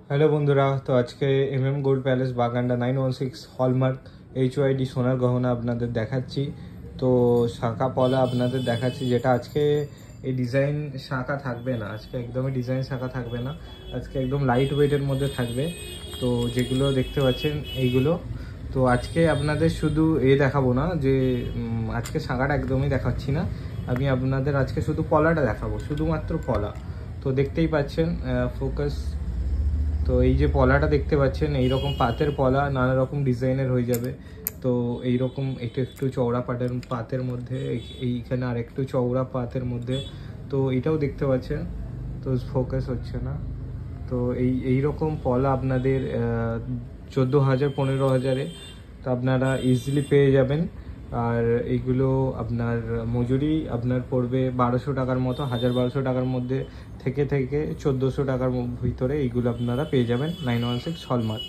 Hello বন্ধুরা, তো আজকে গোল্ড প্যালেস বাগানটা 916 হলমার্ক HYD সোনার গহনা আপনাদের দেখাচ্ছি। তো শাঁখা পলা আপনাদের দেখাচ্ছি, যেটা আজকে এই ডিজাইন শাঁখা থাকবে না, আজকে একদমই ডিজাইন শাঁখা থাকবে না, আজকে একদম লাইট ওয়েটের মধ্যে থাকবে। তো যেগুলো দেখতে পাচ্ছেন এইগুলো, তো আজকে আপনাদের শুধু দেখাবো না যে আজকে শাঁখাটা একদমই দেখাচ্ছি না, আমি আপনাদের আজকে শুধু পলাটা দেখাবো, শুধুমাত্র পলা। তো দেখতেই পাচ্ছেন ফোকাস। তো এই যে পলাটা দেখতে পাচ্ছেন, এইরকম পাতের পলা নানা রকম ডিজাইনের হয়ে যাবে। তো এইরকম একটু একটু চওড়া পাতের মধ্যে, এইখানে আর একটু চওড়া পাতের মধ্যে। তো এটাও দেখতে পাচ্ছেন, তো ফোকাস হচ্ছে না। তো এইরকম পলা আপনাদের 14,000 15,000-এ তো আপনারা ইজিলি পেয়ে যাবেন। আর এইগুলো আপনার মজুরি আপনার পড়বে 1200 টাকার মতো, 1200 টাকার মধ্যে থেকে 1400 টাকার ভিতরে এইগুলো আপনারা পেয়ে যাবেন 916 হলমার্ক।